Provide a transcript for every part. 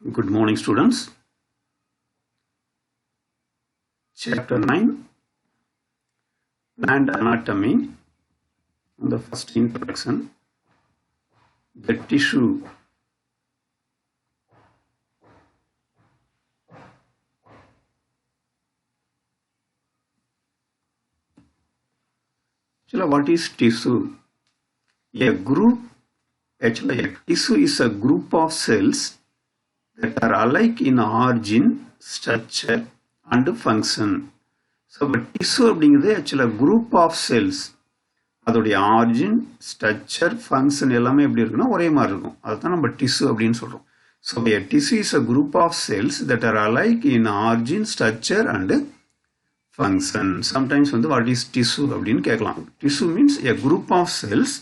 Good morning, students. Chapter 9, Plant Anatomy. The first introduction, the tissue. Actually, what is tissue? A tissue is a group of cells that are alike in origin, structure, and function. So, tissue அப்படிங்கிறது actually a group of cells. அதோடைய origin, structure, function எல்லாமே எப்படி இருக்குன்னா ஒரே மாதிரி இருக்கும். அதுதான் நம்ம டிஷ்யூ அப்படின்னு சொல்றோம். So tissue is a group of cells that are alike in origin, structure and function. Sometimes what is tissue அப்படின்னு கேட்கலாம். Tissue means a group of cells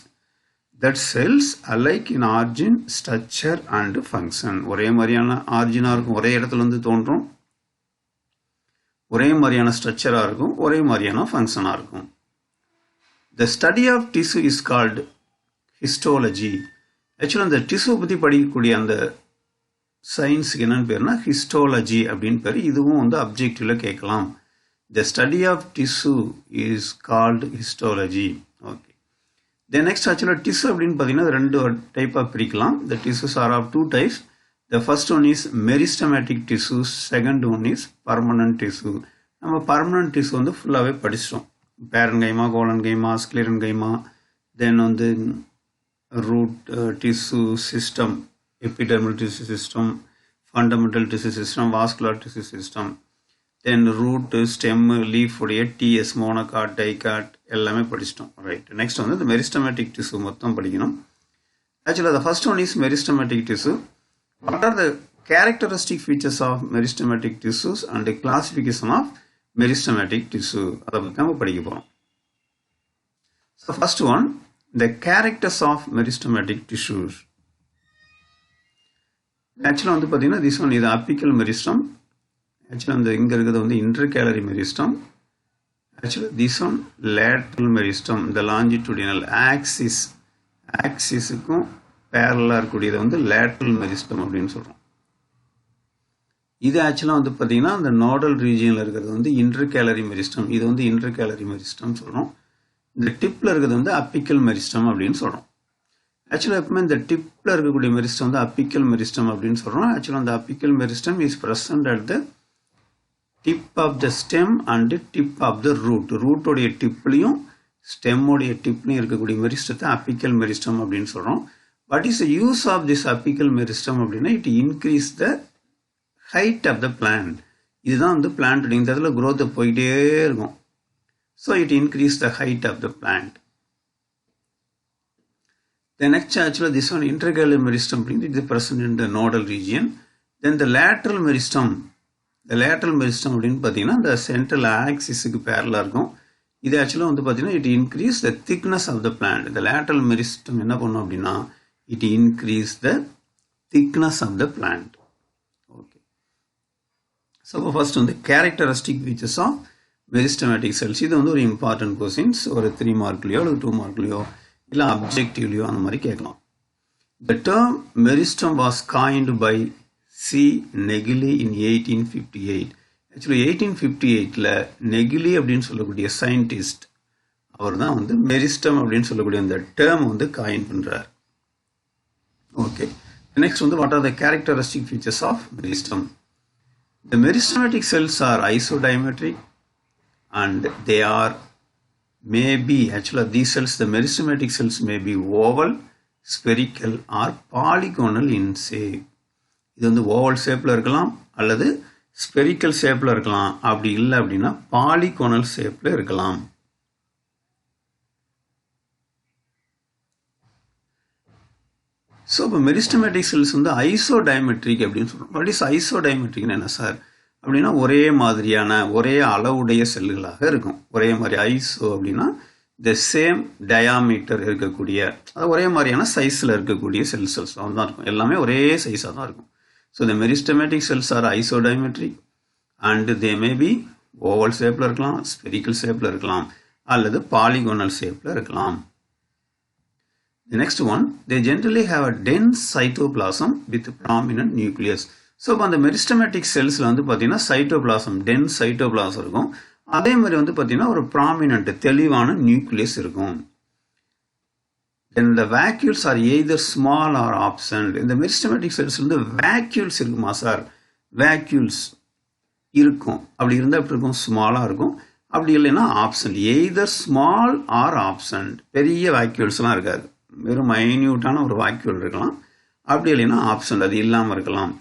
that cells alike in origin, structure and function. ஒரே மாதிரியான ஆரிஜினாக இருக்கும், ஒரே இடத்துல தோன்றும், ஒரே மாதிரியான ஸ்ட்ரக்சராக இருக்கும், ஒரே மாதிரியான ஃபங்க்ஷனாக இருக்கும். The study of tissue is called histology. Actually, அந்த tissue பற்றி படிக்கக்கூடிய அந்த சயின்ஸுக்கு என்னன்னு பேருனா histology அப்படின்னு பேர். இதுவும் அப்ஜெக்டிவ்ல கேட்கலாம். The study of tissue is called histology. Okay. Then next actually tissue அப்படின்னு பார்த்தீங்கன்னா ரெண்டு டைப்பாக பிரிக்கலாம். The tissues are of two types. The first one is meristematic tissues. Second one is permanent tissue. நம்ம permanent tissue ஃபுல்லாகவே படிச்சிட்டோம். parenchyma, collenchyma, sclerenchyma, then root tissue system, epidermal tissue system, fundamental tissue system, vascular tissue system, then root, stem, leaf, TS, monocot, dicot, எல்லாமே படிச்சிட்டோம். Right. Next the meristematic tissue மொத்தம் படிக்கணும். Actually, the first one is meristematic tissue. What are the characteristic features of meristematic tissues and the classification of meristematic tissue? அதை பற்றி நம்ம படிக்க போகிறோம். So first one, the characters of meristematic tissues. Actually பார்த்தீங்கன்னா this one is apical meristem. Actually இங்கே இருக்கிறது intercalary meristem. Actually this one lateral meristem. The longitudinal axisக்கும் parallel இருக்கக்கூடியது lateral meristem அப்படின்னு சொல்கிறோம். இது ஆக்சுவலாக பார்த்தீங்கன்னா அந்த நோடல் ரீஜியனில் இருக்கிறது இன்டர்கேலரி மெரிஸ்டம். இது இன்டர்கேலரி மெரிஸ்டம் சொல்கிறோம். இந்த டிப்பில் இருக்கிறது அப்பிக்கல் மெரிஸ்டம் அப்படின்னு சொல்கிறோம். ஆக்சுவலாக எப்பவுமே இந்த டிப்பில் இருக்கக்கூடிய மெரிஸ்டம் அப்பிக்கல் மெரிஸ்டம் அப்படின்னு சொல்கிறோம். ஆக்சுவலாக அந்த apical meristem is present at the tip of the stem and tip of the root. ரூட்டோடைய டிப்லையும் ஸ்டெம்மோடைய டிப்லையும் இருக்கக்கூடிய மெரிஸ்டத்தை அப்பிக்கல் மெரிஸ்டம் அப்படின்னு சொல்கிறோம். What is the use of this apical meristem அப்படின்னா it increase the height of the plant. இதுதான் plant இந்த இடத்துல growth போயிட்டே இருக்கும். So it increase the height of the plant. The next actually this one intercalary meristem is present in the nodal region. Then the lateral meristem. The lateral meristem அப்படின்னு பார்த்தீங்கன்னா the central axisக்கு parallel இருக்கும். இது actually பார்த்தீங்கன்னா it increase the thickness of the plant. The lateral meristem என்ன பண்ணும் அப்படின்னா it increase the thickness of the plant. So first the characteristic features of meristematic cells. இது ஒரு important questions. ஒரு 3 மார்க்லையோ அல்லது 2 மார்க்லையோ இல்லை அப்ஜெக்டிவ்லையோ அந்த மாதிரி கேட்கலாம். The term meristem was coined by C. Nageli in 1858. Actually 1858ல நெகிலி அப்படின்னு சொல்லக்கூடிய சயின்டிஸ்ட் அவர் தான் meristem அப்படின்னு சொல்லக்கூடிய அந்த டேர்ம் காயின் பண்றார். Okay. Next what are the characteristic features of meristem? The meristematic cells are isodiametric and they are actually these cells, the meristematic cells may be oval, spherical or polygonal in shape. இது oval shapeல இருக்கலாம் அல்லது spherical shapeல இருக்கலாம். அப்படி இல்லை அப்படின்னா polygonal shapeல இருக்கலாம். So இப்போ meristematic cells ஐசோடைமெட்ரிக் அப்படின்னு சொல்கிறோம். வாட் இஸ் ஐசோடைமெட்ரிக்னு என்ன சார் அப்படின்னா ஒரே மாதிரியான ஒரே அளவுடைய செல்லுகளாக இருக்கும். ஒரே மாதிரி ஐசோ அப்படின்னா த சேம் டயாமீட்டர் இருக்கக்கூடிய ஒரே மாதிரியான சைஸில் இருக்கக்கூடிய செல்ஸ் தான் இருக்கும். எல்லாமே ஒரே சைஸாக தான் இருக்கும். So the meristematic cells are isodiametric and they may be oval ஷேப்பில் இருக்கலாம், ஸ்பெரிக்கல் ஷேப்பில் இருக்கலாம் அல்லது பாலிகோனல் ஷேப்பில் இருக்கலாம். The next one, they generally have a dense cytoplasm with prominent nucleus. So இப்போ அந்த மெரிஸ்டமேட்டிக் செல்ஸில் வந்து பார்த்தீங்கன்னா சைட்டோபிளாசம், டென்ஸ் சைட்டோபிளாசம் இருக்கும். அதே மாதிரி வந்து பார்த்தீங்கன்னா ஒரு ப்ராமினன்ட் தெளிவான நியூக்ளியஸ் இருக்கும். Then the vacuoles are either small or absent. இந்த மெரிஸ்டமேட்டிக் செல்ஸ் வந்து vacuoles இருக்குமா சார்? vacuoles இருக்கும். அப்படி இருந்தால் எப்படி இருக்கும்? ஸ்மாலாக இருக்கும். அப்படி இல்லைன்னா absent, either small or absent. பெரிய வாக்யூல்ஸ்லாம் இருக்காது, வெறும் மைன்யூட்டான ஒரு வாக்யூல் இருக்கலாம். அப்படி இல்லைன்னா ஆப்சண்ட், அது இல்லாமல் இருக்கலாம்.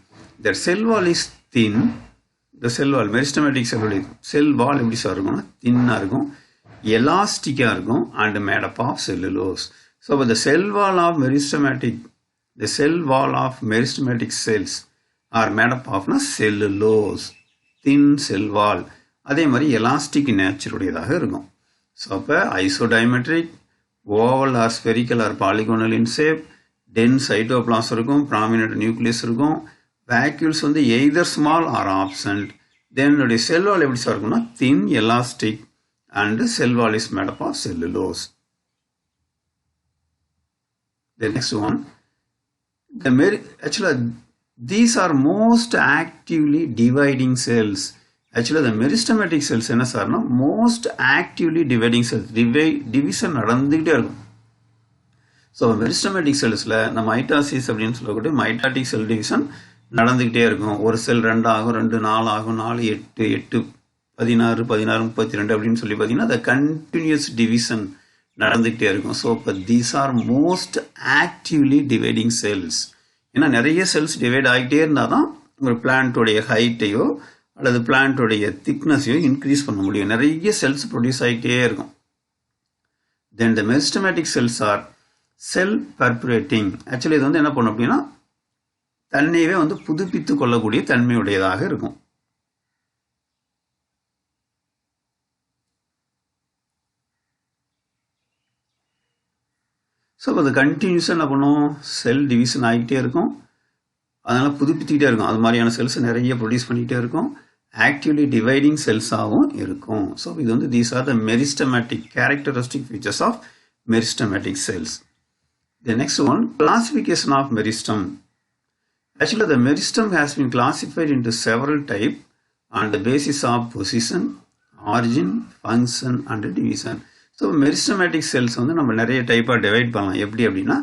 த செல் வால் இஸ் தின். இந்த செல் வால், மெரிஸ்டமேட்டிக் செல் வால் எப்படி சார் இருக்கும்னா தின்னாக இருக்கும், எலாஸ்டிக்காக இருக்கும், and made up of cellulose. So the cell wall of meristematic cells are made up of cellulose, thin cell wall. அதே மாதிரி எலாஸ்டிக் நேச்சருடையதாக இருக்கும். ஸோ அப்போ isodiametric, oval or spherical or polygonal in shape, dense cytoplasm இருக்கும், prominent nucleus இருக்கும், vacuoles வந்து either small or absent. Then என்னுடைய cell wall எப்படி sir இருக்கும்னா thin, elastic, and cell wall is made up of cellulose. The next one, actually these are most actively dividing cells. Actually the meristematic cells என்ன சார்னா most actively dividing cells, division நடந்துகிட்டே இருக்கும். So meristematic செல்ஸில் இந்த mitosis அப்படின்னு சொல்லக்கூடிய mitotic cell division நடந்துக்கிட்டே இருக்கும். ஒரு செல் 2 ஆகும், 2 4 ஆகும், 4 8 8 16 16 32 அப்படின்னு சொல்லி பார்த்தீங்கன்னா the continuous division நடந்துகிட்டே இருக்கும். ஸோ இப்போ these are most actively dividing cells. ஏன்னா நிறைய செல்ஸ் டிவைட் ஆகிட்டே இருந்தால் தான் ஒரு பிளான்ட்டோடைய ஹைட்டையோ அல்லது பிளான்ட்டோடைய திக்னஸையோ இன்க்ரீஸ் பண்ண முடியும். நிறைய செல்ஸ் ப்ரொடியூஸ் ஆகிட்டே இருக்கும். தென் த மெரிஸ்டமேட்டிக் செல்ஸ் ஆர் செல் பர்புரேட்டிங். ஆக்சுவலி இது வந்து என்ன பண்ணும் அப்படின்னா தன்னையவே வந்து புதுப்பித்து கொள்ளக்கூடிய தன்மையுடையதாக இருக்கும். ஸோ அது கண்டினியூஸாக என்ன பண்ணும், செல் டிவிஷன் ஆகிட்டே இருக்கும், அதனால் புதுப்பித்துக்கிட்டே இருக்கும். அது மாதிரியான செல்ஸ் நிறைய ப்ரொடியூஸ் பண்ணிகிட்டே இருக்கும், ஆக்டிவ்லி டிவைடிங் செல்ஸாகவும் இருக்கும். ஸோ இது வந்து these are the meristematic characteristic features of meristematic cells. The next one, classification of meristem. Actually, the meristem has been classified into several types on the basis of position, origin, function, and division. So meristematic cells வந்து நம்ம நிறைய டைப்பாக divide பண்ணலாம். எப்படி அப்படின்னா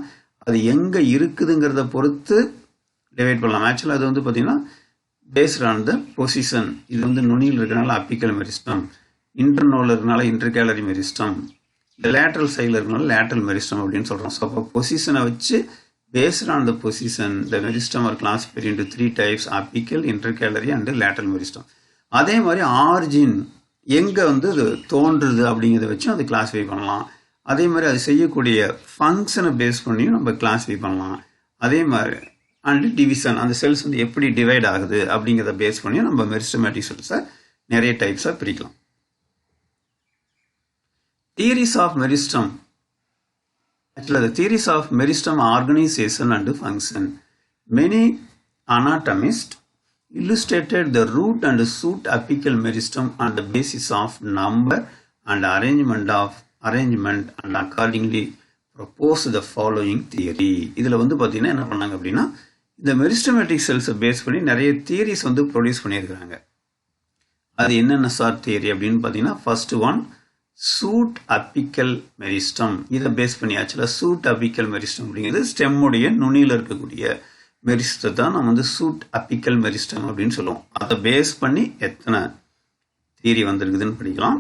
அது எங்கே இருக்குதுங்கிறத பொறுத்து டிவைட் பண்ணலாம். ஆக்சுவலாக அது வந்து பார்த்தீங்கன்னா பேஸ்ட் ஆன் த பொசிஷன். இது வந்து நுனியில் இருக்கிறனால அப்பிக்கல் மெரிஸ்டம், இன்டர்னோவில் இருக்கனால இன்டர்கேலரி மெரிஸ்டம், இந்த லேட்ரல் சைடில் இருக்கனால லேட்ரல் மெரிஸ்டம் அப்படின்னு சொல்கிறோம். ஸோ அப்போ பொசிஷனை வச்சு based on the position, the meristem are classified into 3 types: apical, intercalary, and lateral meristem. அதே மாதிரி ஆரிஜின் எங்கே வந்து அது தோன்றுது அப்படிங்கிறத வச்சு அதை கிளாஸிஃபை பண்ணலாம். அதே மாதிரி அது செய்யக்கூடிய ஃபங்க்ஷனை பேஸ் பண்ணியும் நம்ம கிளாஸிஃபை பண்ணலாம். அதே மாதிரி அண்ட் டிவிஷன், அந்த செல்ஸ் வந்து எப்படி டிவைட் ஆகுது அப்படிங்கிறத பேஸ் பண்ணியும் நம்ம மெரிஸ்டமேட்டிக் செல்ஸை நிறைய டைப்ஸாக பிரிக்கலாம். Theories of meristem. Actually, the theories of meristem organization and function. Many anatomists illustrated the root and shoot apical meristem on the basis of number and arrangement and accordingly proposed the following theory. இதில் வந்து பார்த்தீங்கன்னா என்ன பண்ணாங்க அப்படின்னா இந்த meristematic செல்ஸை base பண்ணி நிறைய theories வந்து ப்ரொடியூஸ் பண்ணியிருக்கிறாங்க. அது என்னென்ன சார் தியரி அப்படின்னு பார்த்தீங்கன்னா first one, shoot apical meristem. இதை பேஸ் பண்ணி ஆக்சுவலாக சூட் அப்பிக்கல் மெரிஸ்டம் அப்படிங்கிறது ஸ்டெம்முடைய நுனியில் இருக்கக்கூடிய மெரிஸ்டத்தை தான் நம்ம வந்து சூட் அப்பிக்கல் மெரிஸ்டம் அப்படின்னு சொல்லுவோம். அதை பேஸ் பண்ணி எத்தனை தியரி வந்திருக்குதுன்னு படிக்கலாம்.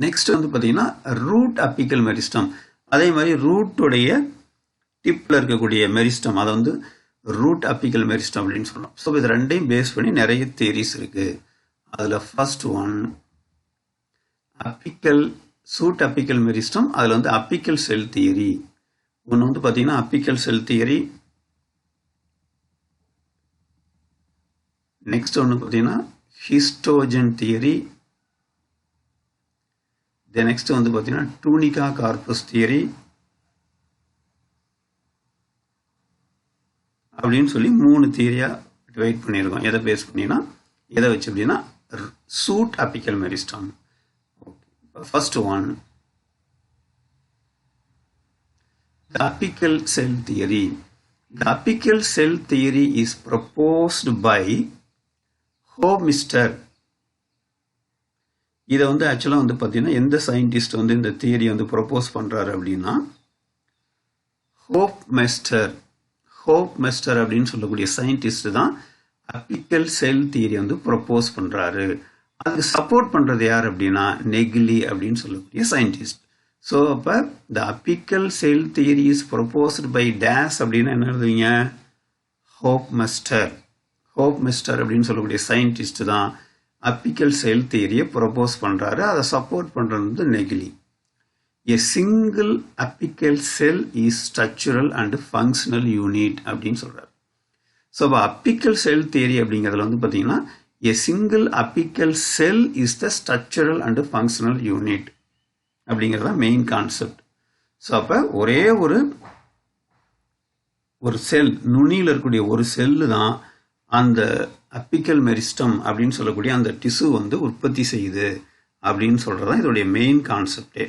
நெக்ஸ்ட் வந்து பார்த்தீங்கன்னா ரூட் அப்பிக்கல் மெரிஸ்டம். அதே மாதிரி ரூட்டுடைய டிப்பில் இருக்கக்கூடிய மெரிஸ்டம், அதை வந்து ரூட் அப்பிக்கல் மெரிஸ்டம் அப்படின்னு சொல்லலாம். ஸோ இது ரெண்டையும் பேஸ் பண்ணி நிறைய தியரிஸ் இருக்குது. அதில் first one apical, shoot apical meristem. அதில் வந்து அப்பிக்கல் செல் தியரி. ஒன்று வந்து பார்த்தீங்கன்னா அப்பிக்கல் செல் தியரி. நெக்ஸ்ட் ஒன்று பார்த்தீங்கன்னா ஹிஸ்டோஜன் தியரி. நெக்ஸ்ட் வந்து பார்த்தீங்கன்னா டூனிகா கார்பஸ் தியரி அப்படின்னு சொல்லி 3 தியரியாக டிவைட் பண்ணியிருக்கோம். எதை பேஸ் பண்ணினா எதை வச்சு அப்படின்னா shoot apical meristem. First one apical cell theory. The apical cell theory is proposed by Homeister. இதை வந்து ஆக்சுவலாக வந்து பார்த்தீங்கன்னா எந்த சயின்டிஸ்ட் வந்து இந்த தியரி வந்து ப்ரொப்போஸ் பண்ணுறாரு அப்படின்னா ஹோப்மெஸ்டர் அப்படின்னு சொல்லக்கூடிய சயின்டிஸ்ட் தான் அப்பிக்கல் செல் தியரி வந்து ப்ரொப்போஸ் பண்ணுறாரு. அதுக்கு சப்போர்ட் பண்ணுறது யார் அப்படின்னா நெகிலி அப்படின்னு சொல்லக்கூடிய சயின்டிஸ்ட். ஸோ அப்போ the apical cell theory is proposed by டேஸ் அப்படின்னா என்ன எழுதுவீங்க? ஹோப்மெஸ்டர் அப்படின்னு சொல்லக்கூடிய சயின்டிஸ்ட் தான் அப்பிக்கல் செல் தியரியை ப்ரொப்போஸ் பண்ணுறாரு. அதை சப்போர்ட் பண்ணுறது வந்து நெகிலி. A single apical cell is structural and functional unit அப்படின்னு சொல்றாரு. ஸோ அப்போ அப்பிக்கல் செல் தியரி அப்படிங்கிறதுல வந்து பார்த்தீங்கன்னா a single apical cell is the structural and functional unit அப்படிங்கிறத மெயின் கான்செப்ட். ஸோ அப்போ ஒரே ஒரு செல், நுனியில் இருக்கக்கூடிய ஒரு செல்லு தான் அந்த அப்பிக்கல் மெரிஸ்டம் அப்படின்னு சொல்லக்கூடிய அந்த டிஷ்யூ வந்து உற்பத்தி செய்யுது அப்படின்னு சொல்றது தான் இதோடைய மெயின் கான்செப்டே.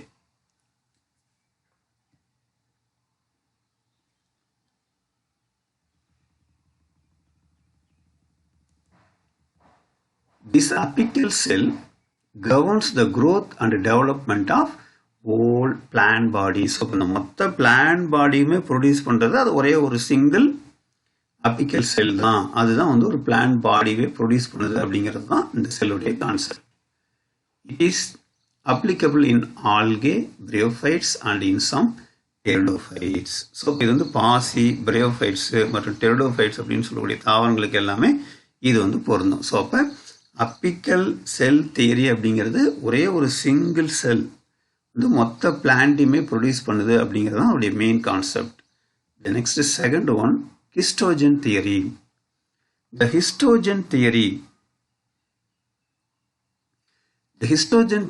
This apical cell governs the growth and development of whole plant body. So இந்த மொத்த பிளான்ட் பாடியுமே ப்ரொடியூஸ் பண்ணுறது அது ஒரே ஒரு சிங்கிள் அப்பிக்கல் செல் தான். அதுதான் வந்து ஒரு பிளான்ட் பாடியே ப்ரொடியூஸ் பண்ணுது அப்படிங்கிறது தான் இந்த செல்லுடைய concept. It is applicable in algae, bryophytes and in some pteridophytes. So இது வந்து பாசி, பிரியோஃபைட்ஸ் மற்றும் டெரிடோஃபைட்ஸ் அப்படின்னு சொல்லக்கூடிய தாவரங்களுக்கு எல்லாமே இது வந்து பொருந்தும். ஸோ அப்போ அப்பிக்கல் செல் தியரி அப்படிங்கிறது ஒரே ஒரு சிங்கிள் செல் வந்து மொத்த பிளான்ட்டையுமே ப்ரொடியூஸ் பண்ணுது அப்படிங்கிறது தான் அவருடைய main concept. The next second one, histogen theory. The histogen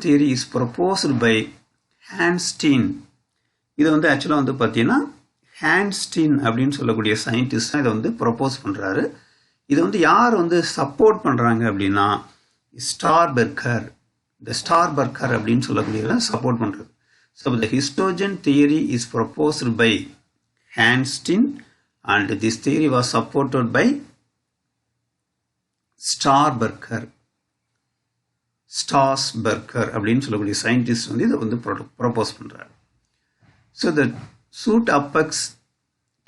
theory is proposed by Hansteen. இது வந்து ஆக்சுவலாக வந்து பார்த்தீங்கன்னா ஹான்ஸ்டீன் அப்படின்னு சொல்லக்கூடிய சயின்டிஸ்ட் தான் இதை வந்து ப்ரொப்போஸ் பண்ணுறாரு. இதை வந்து யார் வந்து சப்போர்ட் பண்ணுறாங்க அப்படின்னா ஸ்டார்பர்கர் அப்படின்னு சொல்லக்கூடியதை சப்போர்ட் பண்ணுறது. So the histogen theory is proposed by Hansteen and this theory was supported by Strasberger அப்படின்னு சொல்லக்கூடிய சயின்டிஸ்ட் வந்து இதை வந்து ப்ரொப்போஸ் பண்ணுறாரு. So the suit apex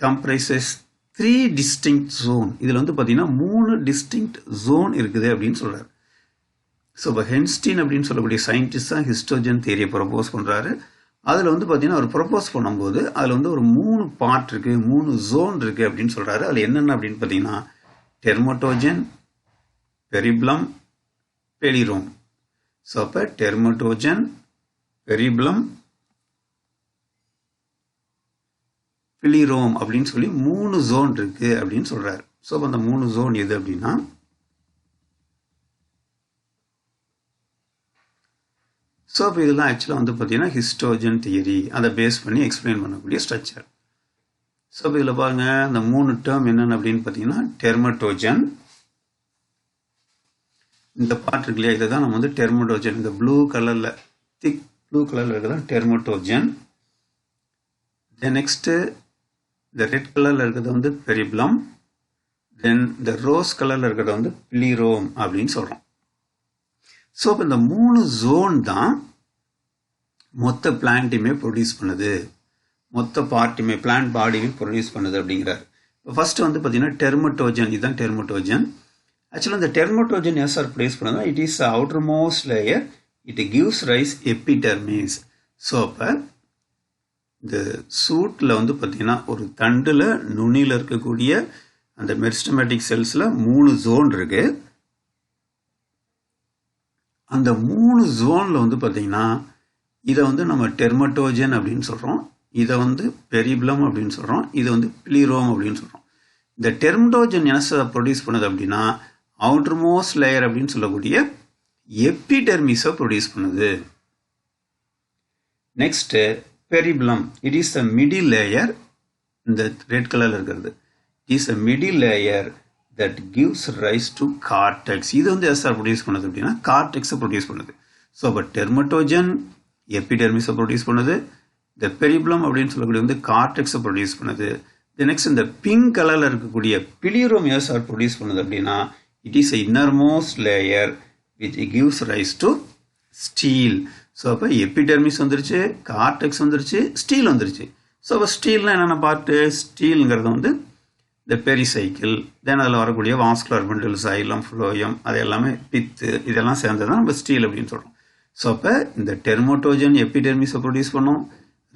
comprises 3 distinct zone. இதில் வந்து பார்த்தீங்கன்னா 3 distinct zone இருக்குது அப்படின்னு சொல்கிறார். ஸோ இப்போ ஹென்ஸ்டீன் அப்படின்னு சொல்லக்கூடிய சயின்டிஸ்ட் தான் ஹிஸ்டோஜன் தியரியை ப்ரொப்போஸ் பண்ணுறாரு. அதில் வந்து பார்த்தீங்கன்னா அவர் ப்ரொப்போஸ் பண்ணும்போது அதில் வந்து ஒரு 3 பார்ட் இருக்குது, 3 ஜோன் இருக்குது அப்படின்னு சொல்கிறாரு. அதில் என்னென்ன அப்படின்னு பார்த்தீங்கன்னா டெர்மட்டோஜன், பெரிப்ளம், பெலிரோம். ஸோ அப்போ டெர்மட்டோஜன், பெரிப்ளம், பிலிரோம் அப்படின்னு சொல்லி 3 ஜோன் இருக்கு அப்படின்னு சொல்றாரு. ஸோ அந்த 3 ஜோன் எது அப்படின்னா ஸோ இப்போ இதெல்லாம் ஆக்சுவலாக வந்து பார்த்தீங்கன்னா ஹிஸ்டோஜன் தியரி அதை பேஸ் பண்ணி எக்ஸ்பிளைன் பண்ணக்கூடிய ஸ்ட்ரக்சர். ஸோ இப்போ இதில் பாருங்க அந்த 3 டேர்ம் என்னென்ன அப்படின்னு பார்த்தீங்கன்னா டெர்மட்டோஜன், இந்த பார்ட் இருக்கு இல்லையா, இதை தான் நம்ம வந்து டெர்மட்டோஜன், இந்த ப்ளூ கலரில் திக் ப்ளூ கலரில் இருக்கிறது டெர்மட்டோஜன். தென் நெக்ஸ்ட்டு இந்த ரெட் கலரில் இருக்கிறது வந்து பெரிப்ளம், தென் இந்த ரோஸ் கலரில் இருக்கிறது வந்து பிலிரோம் அப்படின்னு சொல்கிறோம். ஸோ இப்போ இந்த 3 ஜோன் தான் மொத்த பிளான்ட்டையுமே ப்ரொடியூஸ் பண்ணுது, மொத்த பார்ட்டுமே பிளான்ட் பாடியுமே ப்ரொடியூஸ் பண்ணுது அப்படிங்கிறார். இப்போ ஃபர்ஸ்ட் வந்து பார்த்தீங்கன்னா டெர்மட்டோஜன், இதுதான் டெர்மட்டோஜன். ஆக்சுவலாக இந்த டெர்மட்டோஜன் எஸ் ஆர் ப்ரொடியூஸ் பண்ணதுன்னா it is outermost layer, it gives rise epidermis. So அப்போ இந்த சூட்டில் வந்து பார்த்தீங்கன்னா ஒரு தண்டில் நுனியில் இருக்கக்கூடிய அந்த மெரிஸ்டமேட்டிக் செல்ஸில் 3 ஜோன் இருக்கு. அந்த 3 ஜோனில் வந்து பார்த்தீங்கன்னா இதை வந்து நம்ம டெர்மட்டோஜன் அப்படின்னு சொல்கிறோம், இதை வந்து பெரிப்ளம் அப்படின்னு சொல்கிறோம், இதை வந்து பிலிரோம் அப்படின்னு சொல்கிறோம். இந்த டெர்மட்டோஜன் என்ன ப்ரொடியூஸ் பண்ணுது அப்படின்னா அவுட்டர் மோஸ்ட் லேயர் அப்படின்னு சொல்லக்கூடிய எபிடெர்மிஸை ப்ரொடியூஸ் பண்ணுது. Next பெரிப்ளம், it is the middle layer, இந்த ரெட் கலர்ல இருக்கிறது it is the middle layer that gives rise to cortex. இது வந்து எஸ் ஆர் ப்ரொடியூஸ் பண்ணுது அப்படின்னா கார்டெக்ஸை ப்ரொடியூஸ் பண்ணுது. ஸோ அப்போ டெர்மட்டோஜன் எபிடெர்மிஸை ப்ரொடியூஸ் பண்ணுது, இந்த பெரிப்ளம் அப்படின்னு சொல்லக்கூடிய வந்து கார்டெக்ஸை ப்ரொடியூஸ் பண்ணுது, The next இந்த பிங்க் கலரில் இருக்கக்கூடிய பிலிரோம் எஸ் ஆர் ப்ரொடியூஸ் பண்ணுது அப்படின்னா it is innermost layer which gives rice to steel. So அப்போ எபிடெர்மிஸ் வந்துருச்சு, கார்டெக்ஸ் வந்துருச்சு, ஸ்டீல் வந்துருச்சு. ஸோ அப்போ ஸ்டீல்னால் என்னென்ன பார்ட்டு? ஸ்டீலுங்கிறது வந்து இந்த பெரிசைக்கிள், தென் அதில் வரக்கூடிய வாஸ்குலர் பண்டில், சைலம், ஃப்ளோயம், அது எல்லாமே பித்து, இதெல்லாம் சேர்ந்து தான் நம்ம ஸ்டீல் அப்படின்னு சொல்கிறோம். ஸோ அப்போ இந்த டெர்மோட்டோஜன் எபிடெர்மிஸை ப்ரொடியூஸ் பண்ணோம்.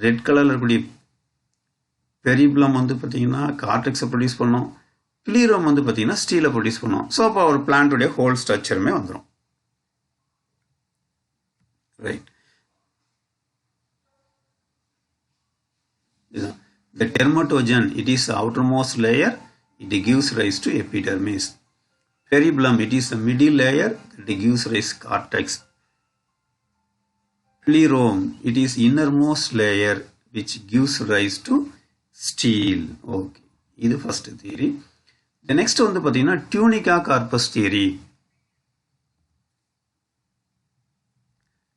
ரெட் கலரில் இருக்கக்கூடிய பெரிப்ளம் வந்து பார்த்தீங்கன்னா கார்டெக்ஸை ப்ரொடியூஸ் பண்ணோம். பிலிரோம் வந்து பார்த்தீங்கன்னா ஸ்டீலை ப்ரொடியூஸ் பண்ணோம். ஸோ அப்போ ஒரு பிளான்ட்டுடைய ஹோல் ஸ்ட்ரக்சருமே வந்துடும். Right. The dermatogen, it is the outermost layer, it gives rise to epidermis. Peribellum, it is the middle layer, it gives rise to cortex. Plerome, it is innermost layer which gives rise to steel. Okay, this is first theory. The next one is tunica carpus theory.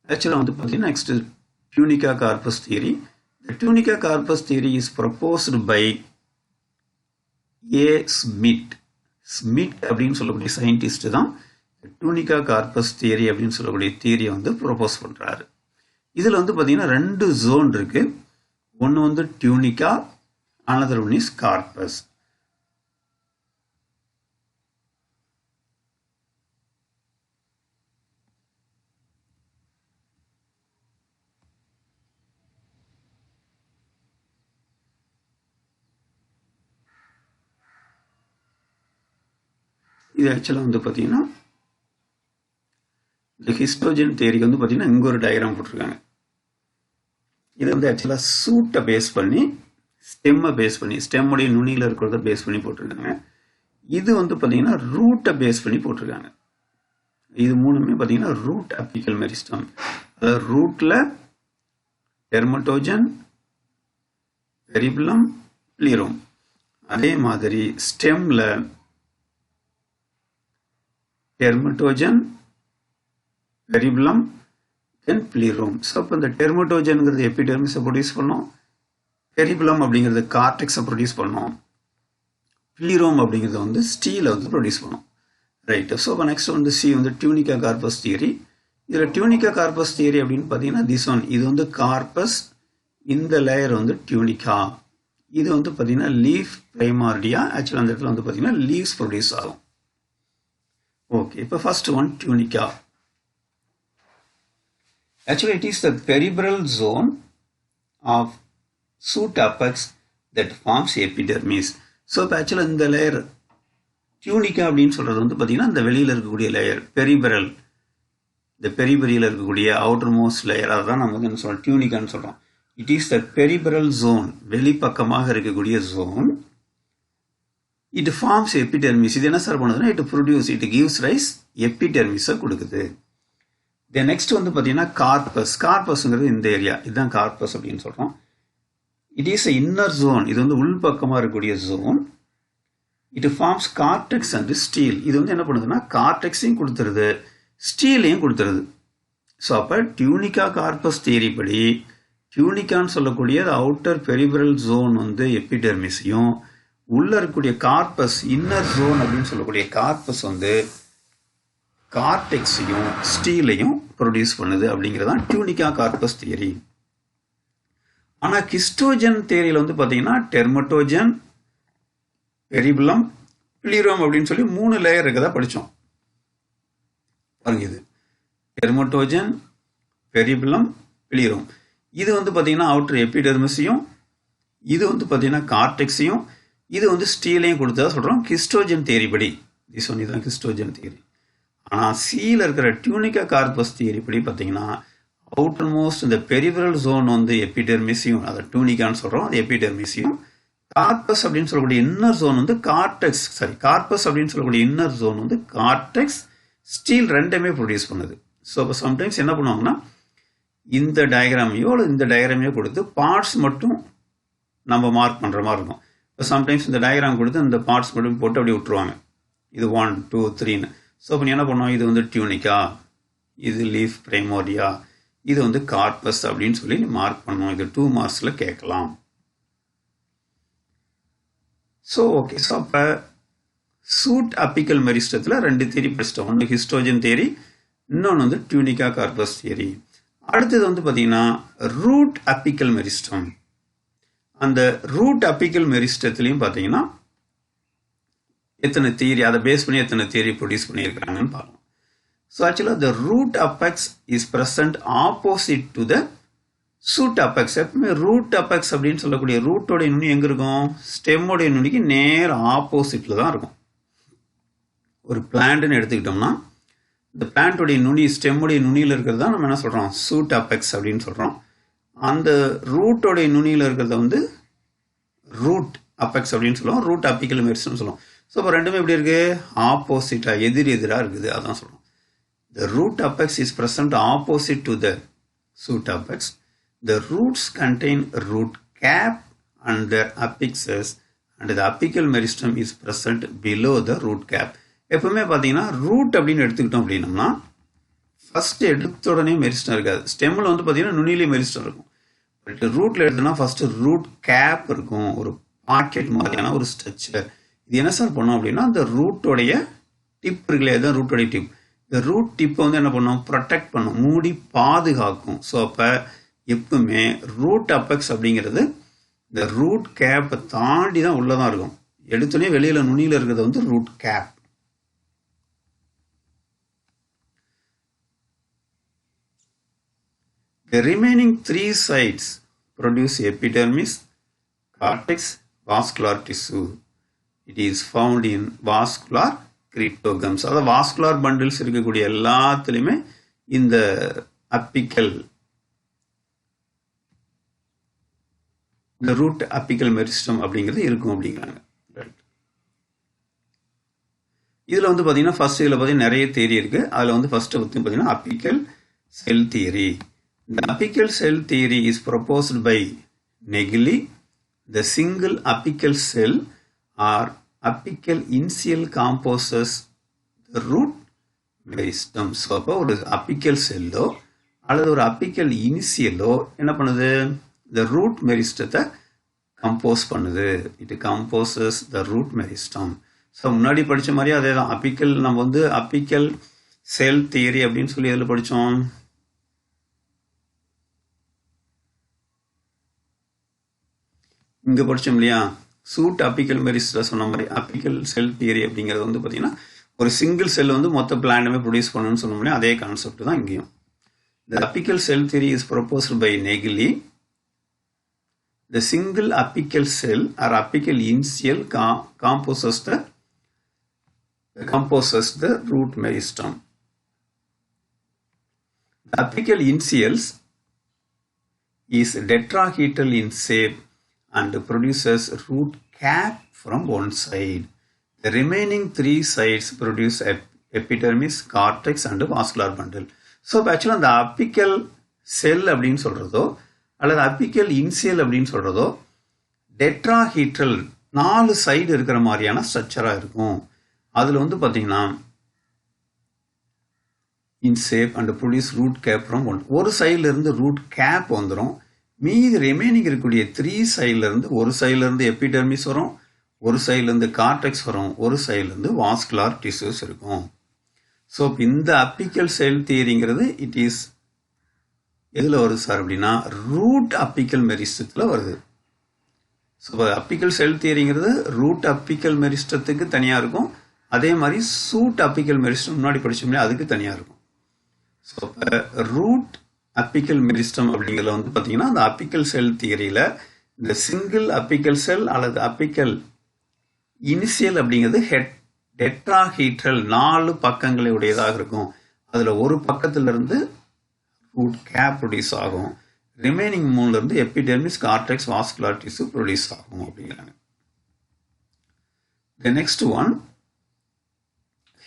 Actually, next is tunica carpus theory. The tunica carpus theory is proposed by A. Smith. Smith அப்படின்னு சொல்லக்கூடிய scientist தான் tunica carpus theory அப்படின்னு சொல்லக்கூடிய தியரியை வந்து propose பண்ணுறாரு. இதில் வந்து பார்த்தீங்கன்னா 2 ஜோன் இருக்கு. ஒன்று வந்து tunica, another one is carpus. இது ஆக்சுவலாக வந்து பார்த்தீங்கன்னா இந்த ஹிஸ்டோஜன் தியரிக்கு வந்து பார்த்தீங்கன்னா இங்கே ஒரு டயக்ராம் போட்டிருக்காங்க. இது வந்து ஆக்சுவலாக சூட்டை பேஸ் பண்ணி, ஸ்டெம்மை பேஸ் பண்ணி, ஸ்டெம்முடைய நுனியில் இருக்கிறத பேஸ் பண்ணி போட்டிருக்காங்க. இது வந்து பார்த்தீங்கன்னா ரூட்டை பேஸ் பண்ணி போட்டிருக்காங்க. இது மூணுமே பார்த்தீங்கன்னா ரூட் அப்பிக்கல் மெரிஸ்டம். அதாவது ரூட்டில் டெர்மட்டோஜன், பெரிப்ளம், பிலிரோம். அதே மாதிரி ஸ்டெம்மில் டெர்மட்டோஜன், பெரிப்ளம், தென் பிலிரோம். ஸோ அப்போ இந்த டெர்மட்டோஜன்ங்கிறது எபிடெர்மிஸை ப்ரொடியூஸ் பண்ணோம், பெரிப்ளம் அப்படிங்கிறது கார்டெக்ஸை ப்ரொடியூஸ் பண்ணோம், பிலிரோம் அப்படிங்கிறது வந்து ஸ்டீலை வந்து ப்ரொடியூஸ் பண்ணோம். ரைட்டு. ஸோ இப்போ நெக்ஸ்ட் வந்து சி வந்து tunica carpus தியரி. இதில் tunica carpus தியரி அப்படின்னு பார்த்தீங்கன்னா திஸ் ஒன், இது வந்து கார்பஸ், இந்த லேயர் வந்து tunica. இது வந்து பார்த்தீங்கன்னா லீஃப் பிரைமார்டியா. ஆக்சுவலாக அந்த இடத்துல வந்து பார்த்தீங்கன்னா லீவ்ஸ் ப்ரொடியூஸ் ஆகும். Okay, இப்போ first one tunica. Actually, it is the peripheral zone of shoot apex that forms epidermis. So, actually, இந்த layer tunica அப்படின்னு சொல்றது வந்து பார்த்தீங்கன்னா இந்த வெளியில் இருக்கக்கூடிய லேயர் பெரிபரல், இந்த பெரிபரியில் இருக்கக்கூடிய அவுட்டர்மோஸ்ட் லேயர், அதுதான் நம்ம வந்து என்ன சொல்றோம், டியூனிகான்னு சொல்றோம். It is the peripheral zone, வெளிப்பக்கமாக இருக்கக்கூடிய ஜோன். It forms epidermis. இது என்ன சார் பண்ணுதுன்னா it produce, it gives rise epidermis கொடுக்குது. The next வந்து பார்த்தீங்கன்னா கார்பஸ். கார்பஸ்ங்கிறது இந்த ஏரியா, இதுதான் கார்பஸ் அப்படின்னு சொல்றோம். இட் இஸ் இன்னர் ஜோன், இது வந்து உள்பக்கமாக இருக்கக்கூடிய zone. It forms cortex and stele. இது வந்து என்ன பண்ணுதுன்னா கார்டெக்ஸையும் கொடுத்துருது, ஸ்டீலையும் கொடுத்துருது. ஸோ அப்போ டியூனிகா கார்பஸ் தியரி படி டியூனிகான்னு சொல்லக்கூடிய அவுட்டர் பெரிபரல் ஜோன் வந்து எபிடெர்மிஸையும், உள்ள இருக்கக்கூடிய கார்பஸ் இன்னர் ஜோன் அப்படின்னு சொல்லக்கூடிய கார்பஸ் வந்து கார்டெக்ஸையும் ஸ்டீலையும் ப்ரொடியூஸ் பண்ணுது அப்படிங்கிறதான் டியூனிகா கார்பஸ் தியரி. ஆனால் ஹிஸ்டோஜன் தியரியில் வந்து பார்த்தீங்கன்னா டெர்மட்டோஜன், பெரிப்ளம், பிலிரோம் அப்படின்னு சொல்லி 3 லேயர் இருக்கதா படித்தோம். பாருங்க, இது டெர்மட்டோஜன், பெரிப்ளம், பிலிரோம். இது வந்து பார்த்தீங்கன்னா அவுட்டர் எபிடெர்மிஸையும், இது வந்து பார்த்தீங்கன்னா கார்டெக்ஸையும், இது வந்து ஸ்டீலையும் கொடுத்ததா சொல்கிறோம் ஹிஸ்டோஜன் தியரி படி. இது சொன்னதுதான் ஹிஸ்டோஜன் தியரி. ஆனால் சியில் இருக்கிற டியூனிகா கார்பஸ் தியரி படி பார்த்தீங்கன்னா அவுட்டர் மோஸ்ட் இந்த பெரிபரல் ஜோன் வந்து எபிடெர்மிஸையும், அதை டியூனிகான்னு சொல்கிறோம், அது எபிடெர்மிஸையும், கார்பஸ் அப்படின்னு சொல்லக்கூடிய இன்னர் ஜோன் வந்து கார்டெக்ஸ், கார்பஸ் அப்படின்னு சொல்லக்கூடிய இன்னர் ஜோன் வந்து கார்டெக்ஸ், ஸ்டீல் ரெண்டுமே ப்ரொடியூஸ் பண்ணுது. ஸோ இப்போ சம்டைம்ஸ் என்ன பண்ணுவாங்கன்னா இந்த டயக்ராமையோ அல்லது இந்த டயக்ராமையோ கொடுத்து பார்ட்ஸ் மட்டும் நம்ம மார்க் பண்ணுற மாதிரி இருக்கும். இப்போ சம்டைம்ஸ் இந்த டயக்ராம் கொடுத்து இந்த பார்ட்ஸ் மட்டும் போட்டு அப்படியே விட்டுருவாங்க, இது 1 2 3ன்னு. ஸோ இப்போ என்ன பண்ணுவோம், இது வந்து டியூனிகா, இது லீஃப் பிரைமோரியா, இது வந்து கார்பஸ் அப்படின்னு சொல்லி மார்க் பண்ணுவோம். இது 2 மார்க்ஸில் கேட்கலாம். ஸோ ஓகே, ஸோ அப்போ சூட் அப்பிக்கல் மெரிஸ்டத்தில் 2 தியரி படிச்சிட்டோம். ஒன்று ஹிஸ்டோஜன் தியரி, இன்னொன்று வந்து டியூனிகா கார்பஸ் தியரி. அடுத்தது வந்து பார்த்தீங்கன்னா ரூட் அப்பிக்கல் மெரிஸ்டம். அந்த ரூட் அப்பிக்கல் மெரிஸ்டத்துலையும் பார்த்தீங்கன்னா எத்தனை தியரி, அதை பேஸ் பண்ணி எத்தனை தியரி ப்ரொடியூஸ் பண்ணியிருக்கிறாங்கன்னு பார்க்கலாம். ஸோ ஆக்சுவலாக the root apex is present opposite to the shoot apex. எப்பவுமே ரூட் அப்பெக்ஸ் அப்படின்னு சொல்லக்கூடிய ரூட்டோடைய நுனி எங்கே இருக்கும்? ஸ்டெம்மோடைய நுனிக்கு நேர் ஆப்போசிட்டில் தான் இருக்கும். ஒரு பிளான்ட்னு எடுத்துக்கிட்டோம்னா இந்த பிளான்ட்டோடைய நுனி, ஸ்டெம்முடைய நுனியில் இருக்கிறது தான் நம்ம என்ன சொல்கிறோம்? சூட் அப்பெக்ஸ் அப்படின்னு சொல்கிறோம். அந்த ரூட்டோடைய நுனியில் இருக்கிறத வந்து ரூட் அப்பெக்ஸ் அப்படின்னு சொல்லுவோம், ரூட் அப்பிக்கல் மெரிஸ்டம்னு சொல்லுவோம். ஸோ இப்போ ரெண்டுமே எப்படி இருக்குது? ஆப்போசிட்டாக, எதிராக இருக்குது. அதான் சொல்கிறோம். The root apex is present opposite to the shoot apex. The roots contain root cap and their apexes, and the apical meristem is present below the root cap. எப்பவுமே பார்த்தீங்கன்னா ரூட் அப்படின்னு எடுத்துக்கிட்டோம் அப்படின்னம்னா ஃபர்ஸ்ட் எடுத்த உடனே மெரிஸ்டம் இருக்காது. ஸ்டெம்மில் வந்து பார்த்தீங்கன்னா நுனியிலே மெரிஸ்டம் இருக்கும். பட் ரூட்டில் எடுத்தோம்னா ஃபர்ஸ்ட் ரூட் கேப் இருக்கும், ஒரு பாக்கெட் மாதிரியான ஒரு ஸ்ட்ரக்சர். இது என்ன சார் பண்ணோம் அப்படின்னா அந்த ரூட்டோடைய டிப் இருக்குல்லையா, இதுதான் ரூட்டோடைய டிப். இந்த ரூட் டிப்பை வந்து என்ன பண்ணும்? ப்ரொடெக்ட் பண்ணும், மூடி பாதுகாக்கும். ஸோ அப்போ எப்பவுமே ரூட் அப்பெக்ஸ் அப்படிங்கிறது இந்த ரூட் கேப்பை தாண்டி தான் உள்ளே தான் இருக்கும். எடுத்தோடனே வெளியில் நுனியில் இருக்கிறது வந்து root gap. The remaining 3 sides produce epidermis, cortex, vascular tissue. It is found in vascular cryptogams. அதாவது வாஸ்குலார் பண்டில்ஸ் இருக்கக்கூடிய எல்லாத்துலேயுமே இந்த அப்பிக்கல், இந்த ரூட் அப்பிக்கல் மெரிஸ்டம் அப்படிங்கிறது இருக்கும் அப்படிங்கிறாங்க. இதில் வந்து பார்த்தீங்கன்னா ஃபர்ஸ்ட் இதில் பார்த்தீங்கன்னா நிறைய தியரி இருக்குது. அதில் வந்து ஃபர்ஸ்ட்டு பற்றி பார்த்தீங்கன்னா apical cell theory. The apical cell theory is proposed by Nageli. The single apical cell or apical initial composes the root meristem. So அப்போ ஒரு அப்பிக்கல் செல்லோ அல்லது ஒரு அப்பிக்கல் இனிஷியலோ என்ன பண்ணுது? இந்த ரூட் மெரிஸ்டத்தை கம்போஸ் பண்ணுது. It composes the root meristem. So முன்னாடி படித்த மாதிரியே அதே தான். அப்பிக்கல் நம்ம வந்து அப்பிக்கல் செல் தியரி அப்படின்னு சொல்லி எதில் படித்தோம்? இங்கே படித்தோம் இல்லையா? சூட் அப்பிக்கல் மெரிஸ்டம் சொன்ன மாதிரி அப்பிக்கல் செல் தியரி அப்படிங்கிறது வந்து பார்த்தீங்கன்னா ஒரு சிங்கிள் செல் வந்து மொத்த பிளான்ட்டுமே ப்ரொடியூஸ் பண்ணணும்னு சொன்ன முடியும். அதே கான்செப்ட் தான் இங்கேயும். The apical cell theory is proposed by Nageli. The single apical cell or apical initial composes the root meristem. The apical initials is tetrahedral in shape and produces root cap from one side. The remaining 3 sides produce epidermis, cortex and vascular bundle. So ஆக்சுவலாக அந்த apical செல் அப்படின்னு சொல்கிறதோ அல்லது apical initial அப்படின்னு சொல்கிறதோ tetrahedral 4 side இருக்கிற மாதிரியான ஸ்ட்ரக்சராக இருக்கும். அதில் வந்து பார்த்தீங்கன்னா in shape and produce root cap from ஒரு சைட்லேருந்து ரூட் கேப் வந்துடும். மீதி ரிமைனிங் இருக்கக்கூடிய 3 சைட்லேருந்து ஒரு சைட்லேருந்து எபிடெர்மிஸ் வரும், ஒரு சைட்லேருந்து கார்டெக்ஸ் வரும், ஒரு சைட்லேருந்து வாஸ்குலார் டிஷ்யூஸ் இருக்கும். ஸோ இந்த அப்பிக்கல் செல் தியரிங்கிறது இட் இஸ் எதில் வருது சார் அப்படின்னா ரூட் அப்பிக்கல் மெரிஸ்டத்தில் வருது. ஸோ அப்பிக்கல் செல் தியரிங்கிறது ரூட் அப்பிக்கல் மெரிஸ்டத்துக்கு தனியாக இருக்கும். அதே மாதிரி சூட் அப்பிக்கல் மெரிஸ்டம் முன்னாடி படித்தோம்னா அதுக்கு தனியாக இருக்கும். ஸோ இப்போ ரூட் அப்பிக்கல் மெரிஸ்டம் அப்படிங்கிறத வந்து பார்த்தீங்கன்னா அந்த அப்பிக்கல் செல் தியரியில் இந்த சிங்கிள் அப்பிக்கல் செல் அல்லது அப்பிக்கல் இனிஷியல் அப்படிங்கிறது டெட்ராஹீட்ரல் 4 பக்கங்களை உடையதாக இருக்கும். அதில் ஒரு பக்கத்திலிருந்து ரூட் கேப் ப்ரொடியூஸ் ஆகும், ரிமைனிங் 3லேருந்து epidermis, cortex, vascular tissue produce ஆகும் அப்படிங்கிறாங்க. The next one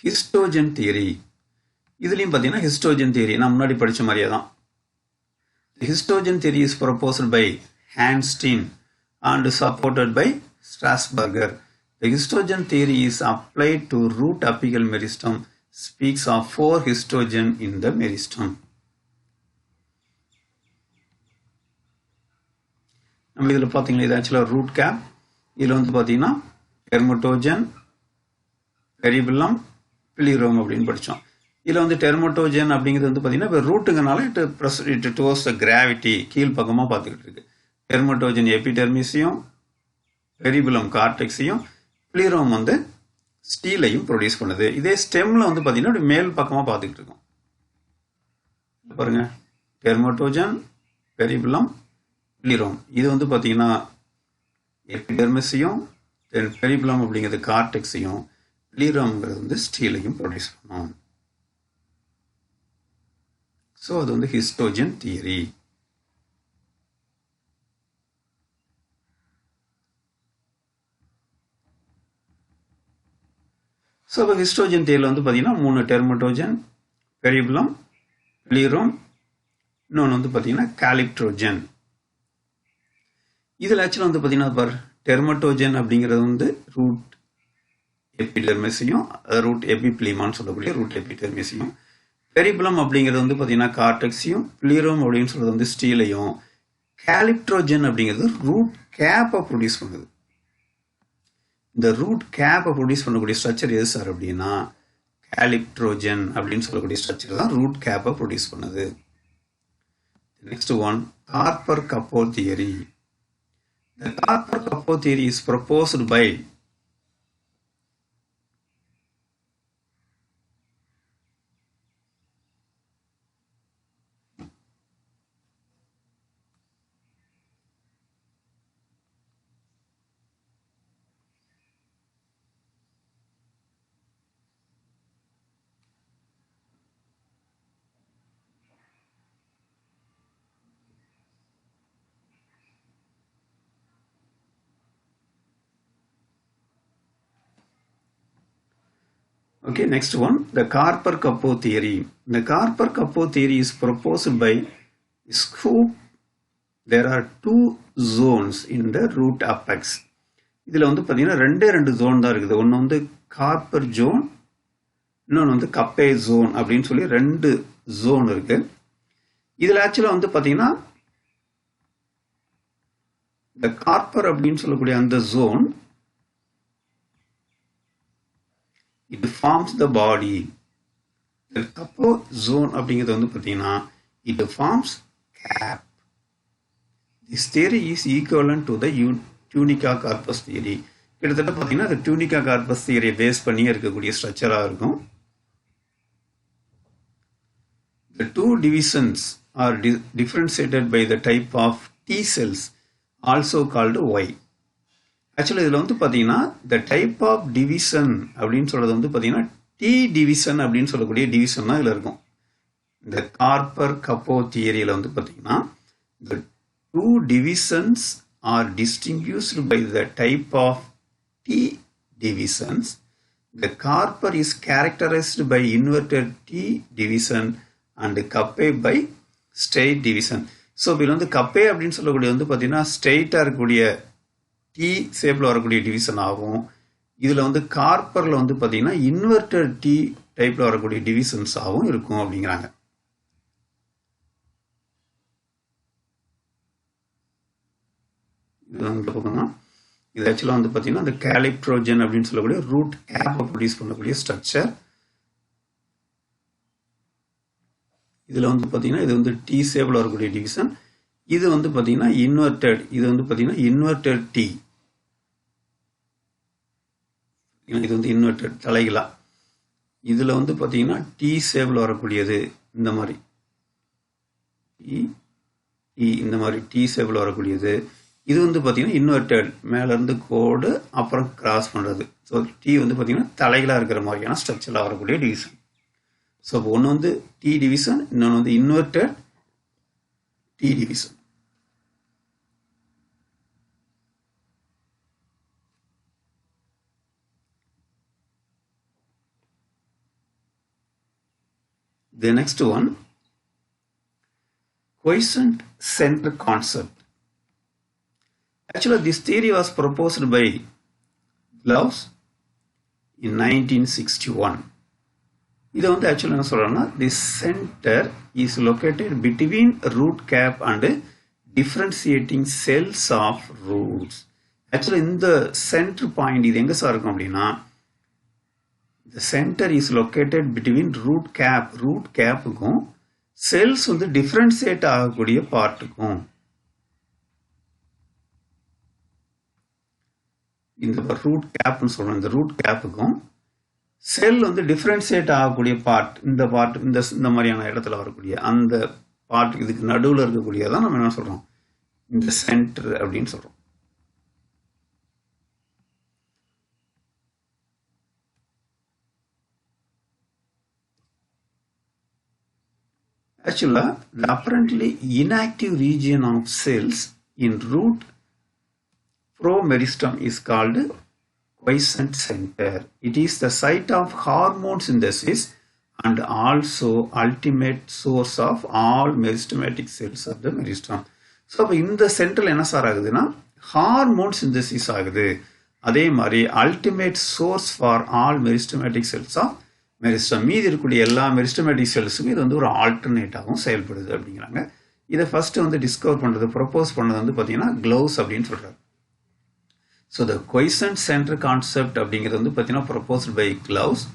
histogen theory. இதுலேயும் பார்த்தீங்கன்னா ஹிஸ்டோஜன் தியரி நான் முன்னாடி படித்த மாதிரியே தான். Histogen theory is proposed by Hanstein and supported by Strasburger. The histogen theory is applied to root apical meristem, speaks of 4 histogen in the meristem. நம்ம இதில் பார்த்தீங்கன்னா இது ஆக்சுவலாக ரூட் கேப். இதில் வந்து பார்த்தீங்கன்னா டெர்மட்டோஜன், பெரிபுலம், பிளிரோம் அப்படின்னு படித்தோம். இதில் வந்து டெர்மட்டோஜன் அப்படிங்கிறது வந்து பார்த்தீங்கன்னா இப்போ ரூட்டுங்கனால இட் டுவர்ஸ் த கிராவிட்டி கீழ்ப்பக்கமாக பார்த்துக்கிட்டு இருக்கு. டெர்மட்டோஜன் எபிடெர்மிஸையும் பெரிபுலம் கார்டெக்ஸையும், பிளிரோம் வந்து ஸ்டீலையும் ப்ரொடியூஸ் பண்ணுது. இதே ஸ்டெம்ல வந்து பார்த்தீங்கன்னா மேல் பக்கமாக பார்த்துக்கிட்டு இருக்கோம். பாருங்க, டெர்மட்டோஜன், பெரிபுலம், பிளிரோம். இது வந்து பார்த்தீங்கன்னா எபிடெர்மிஸையும், பெரிபுலம் அப்படிங்கிறது கார்டெக்ஸையும், பிளிரோம்ங்கிறது வந்து ஸ்டீலையும் ப்ரொடியூஸ் பண்ணும். ஸோ அது வந்து ஹிஸ்டோஜன் தியரி. ஸோ இப்போ ஹிஸ்டோஜன் தியரியில் வந்து பார்த்தீங்கன்னா 3 டெர்மட்டோஜன், பெரிபுலம், பிளிரோம், இன்னொன்று வந்து பார்த்தீங்கன்னா காலிப்ட்ரோஜன். இதில் ஆக்சுவலாக வந்து பார்த்தீங்கன்னா பார் டெர்மட்டோஜன் அப்படிங்கிறது வந்து ரூட் எபிடெர்மிஸையும், ரூட் எபிப்ளீமான்னு சொல்லக்கூடிய ரூட் எபிடெர்மிஸையும், பெரிபுலம் அப்படிங்கிறது வந்து பார்த்தீங்கன்னா கார்டெக்ஸையும், பிளிரோம் அப்படின்னு சொல்றது வந்து ஸ்டீலையும், காலிப்ட்ரோஜன் அப்படிங்கிறது ரூட் கேப்பை ப்ரொடியூஸ் பண்ணுது. இந்த ரூட் கேப்பை ப்ரொடியூஸ் பண்ணக்கூடிய ஸ்ட்ரக்சர் எது சார் அப்படின்னா காலிப்ட்ரோஜன் அப்படின்னு சொல்லக்கூடிய ஸ்ட்ரக்சர் தான் ரூட் கேப்பை ப்ரொடியூஸ் பண்ணுது. Next one, Korper Kappe theory. The Carpenter-Kappo theory is proposed by Okay, next one, the Carpenter-Kappo theory. The Carpenter-Kappo theory is proposed by Scoop. There are 2 zones in the root apex. இதில் வந்து பார்த்தீங்கன்னா 2 zone தான் இருக்குது. ஒன்று வந்து கார்பர் zone, இன்னொன்று வந்து கப்பே zone அப்படின்னு சொல்லி 2 ஜோன் இருக்கு. இதில் ஆக்சுவலாக வந்து பார்த்தீங்கன்னா இந்த கார்பர் அப்படின்னு சொல்லக்கூடிய அந்த zone it forms the body. The Kappo zone அப்படிங்கிறது வந்து பார்த்தீங்கன்னா it forms cap. This theory is equivalent to the tunica corpus theory. கிட்டத்தட்ட பார்த்தீங்கன்னா the tunica corpus theory base பண்ணி இருக்கக்கூடிய ஸ்ட்ரக்சராக இருக்கும். The 2 divisions are differentiated by the type of T cells also called Y. Actually இதில் வந்து பார்த்தீங்கன்னா the type of division அப்படின்னு சொல்கிறது வந்து பார்த்தீங்கன்னா டி டிவிஷன் அப்படின்னு சொல்லக்கூடிய டிவிஷன் தான் இதில் இருக்கும். இந்த கார்பர்-கப்போ தியரியில் வந்து பார்த்தீங்கன்னா த 2 divisions are distinguished by the type of T divisions. The Carper is characterized by inverted T division and Kappa by straight division. So இதில் வந்து கப்பே அப்படின்னு சொல்லக்கூடிய வந்து பார்த்தீங்கன்னா ஸ்ட்ரெயிட்டாக இருக்கக்கூடிய டி ஷேப்பில் வரக்கூடிய டிவிஷன் ஆகும். இதில் வந்து கார்பரில் வந்து பார்த்தீங்கன்னா இன்வெர்டட் டி டைப்பில் வரக்கூடிய டிவிஷன்ஸ் ஆகும் இருக்கும் அப்படிங்கிறாங்க. இது வந்து பார்த்தோம்னா இது ஆக்சுவலாக வந்து பார்த்தீங்கன்னா இந்த காலிப்ட்ரோஜன் அப்படின்னு சொல்லக்கூடிய ரூட் கேப்பை ப்ரொடியூஸ் பண்ணக்கூடிய ஸ்ட்ரக்சர். இதில் வந்து பார்த்தீங்கன்னா இது வந்து டி ஷேப்பில் வரக்கூடிய டிவிஷன். இது வந்து பார்த்தீங்கன்னா இன்வெர்டட், இது வந்து பார்த்தீங்கன்னா இன்வெர்டட் டி, இது வந்து இன்வெர்டட் தலைகளா. இதில் வந்து பார்த்தீங்கன்னா டி ஷேப்பில் வரக்கூடியது இந்த மாதிரி இந்த மாதிரி டி ஷேப்பில் வரக்கூடியது. இது வந்து பார்த்தீங்கன்னா இன்வெர்டட், மேலேருந்து கோடு அப்புறம் கிராஸ் பண்ணுறது. ஸோ டி வந்து பார்த்தீங்கன்னா தலைகளாக இருக்கிற மாதிரியான ஸ்ட்ரக்சரில் வரக்கூடிய டிவிஷன். ஸோ ஒன்று வந்து டி டிவிஷன், இன்னொன்று வந்து inverted T division. The next one, quiescent center concept. Actually, this theory was proposed by Gauss in 1961. இது வந்து ஆக்சுவலாக என்ன சொல்கிறோன்னா, the center is located between root cap and differentiating cells of roots. Actually இந்த center point இது எங்கே sir இருக்கும் அப்படின்னா, the center is located between root capக்கும் செல்ஸ் வந்து டிஃபரன்ஷியேட் ஆகக்கூடிய பார்ட்டுக்கும், இந்த ரூட் கேப்னு சொல்றோம், இந்த ரூட் கேப்புக்கும் செல் வந்து டிஃபரன்ஷியேட் ஆகக்கூடிய பார்ட், இந்த பார்ட் இந்த மாதிரியான இடத்துல வரக்கூடிய அந்த பார்ட், இதுக்கு நடுவில் இருக்கக்கூடியதான் நம்ம என்ன சொல்றோம், இந்த சென்டர் அப்படின்னு சொல்றோம். Actually, the apparently inactive region of cells in root promeristem is called quiescent center. It is the site of hormone synthesis and also ultimate source of all meristematic cells of the meristem. So, இந்த சென்டர்ல என்ன sir ஆகுதுன்னா hormone synthesis ஆகுது. அதே மாதிரி ultimate source for all meristematic cells of meristem. மீதி இருக்கக்கூடிய எல்லா மெரிஸ்டமேட்டிக் செல்ஸுக்கும் இது வந்து ஒரு ஆல்டர்னேட்டாகவும் செயல்படுது அப்படிங்கிறாங்க. இதை ஃபர்ஸ்ட் வந்து டிஸ்கவர் பண்ணுறது, ப்ரப்போஸ் பண்ணது வந்து பார்த்தீங்கன்னா க்ளவுஸ் அப்படின்னு சொல்கிறார். So the quiescent center concept அப்படிங்கிறது வந்து பார்த்தீங்கன்னா proposed by Clowes.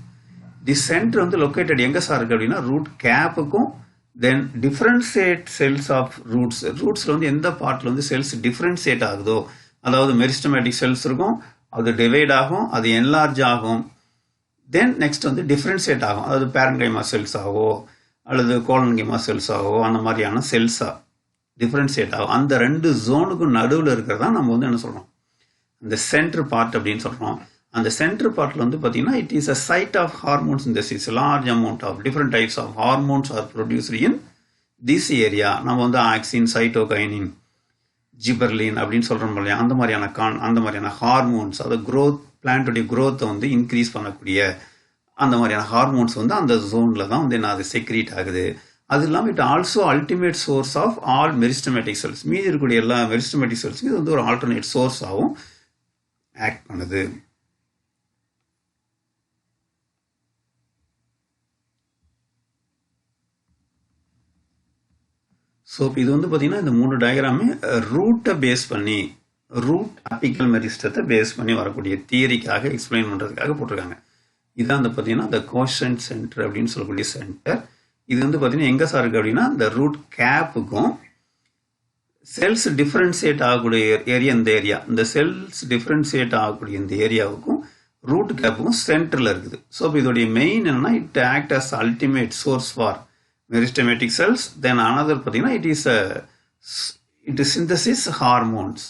The center வந்து லொக்கேட்டட் எங்கே சார் இருக்குது அப்படின்னா ரூட் கேப்புக்கும் தென் டிஃப்ரென்ஷியேட் செல்ஸ் ஆஃப் ரூட்ஸில் வந்து எந்த பார்ட்டில் வந்து செல்ஸ் டிஃப்ரென்ஷியேட் ஆகுதோ, அதாவது மெரிஸ்டமேட்டிக் செல்ஸ் இருக்கும், அது டிவைட் ஆகும், அது என்லார்ஜ் ஆகும், தென் நெக்ஸ்ட் வந்து டிஃப்ரென்ஷியேட் ஆகும், அதாவது பேரன்கைமா செல்ஸ் ஆகவோ அல்லது கோலன்கைமா செல்ஸ் ஆகவோ அந்த மாதிரியான செல்ஸாக டிஃப்ரென்ஷியேட் ஆகும். அந்த ரெண்டு ஜோனுக்கும் நடுவில் இருக்கிறதா நம்ம வந்து என்ன சொல்கிறோம், இந்த சென்டர் பார்ட் அப்படின்னு சொல்கிறோம். அந்த சென்டர் பார்ட்டில் வந்து பார்த்தீங்கன்னா it is a site of hormones in this is large amount of different types of hormones are produced in this area. நம்ம வந்து ஆக்சின், சைட்டோகைனின், ஜிபர்லின் அப்படின்னு சொல்கிறோம் இல்லையா, அந்த மாதிரியான ஹார்மோன்ஸ், அது க்ரோத், பிளான்ட்டுடைய க்ரோத்தை வந்து இன்க்ரீஸ் பண்ணக்கூடிய அந்த மாதிரியான ஹார்மோன்ஸ் வந்து அந்த ஜோனில் தான் வந்து என்ன அது செக்ரீட் ஆகுது. அது இல்லாமல் it also ultimate source of all meristematic cells. மீதி இருக்கக்கூடிய எல்லா மெரிஸ்டமேட்டிக் செல்ஸுக்கும் இது வந்து ஒரு ஆல்டர்னேட் சோர்ஸாகவும் ஆக்ட் பண்ணுது. ஸோ இது வந்து பார்த்தீங்கன்னா இந்த மூணு டயக்ராமே ரூட்டை பேஸ் பண்ணி, ரூட் அப்பிக்கல் மெரிஸ்டத்தை பேஸ் பண்ணி வரக்கூடிய தியரிக்காக எக்ஸ்பிளைன் பண்ணுறதுக்காக போட்டிருக்காங்க. இதான் வந்து பார்த்தீங்கன்னா இந்த quiescent சென்டர் அப்படின்னு சொல்லக்கூடிய சென்டர். இது வந்து பார்த்தீங்கன்னா எங்கே சார் இருக்குது அப்படின்னா இந்த ரூட் கேப்புக்கும் செல்ஸ் டிஃப்ரென்ஷியேட் ஆகக்கூடிய ஏரியா, இந்த ஏரியா, இந்த செல்ஸ் டிஃப்ரென்ஷியேட் ஆகக்கூடிய இந்த ஏரியாவுக்கும் ரூட் கேப்புக்கும் சென்டரில் இருக்குது. ஸோ இப்போ இதோடைய மெயின் என்னன்னா it act as ultimate source for meristematic cells. Then another பார்த்தீங்கன்னா இட் இஸ் சிந்தசிஸ் ஹார்மோன்ஸ்.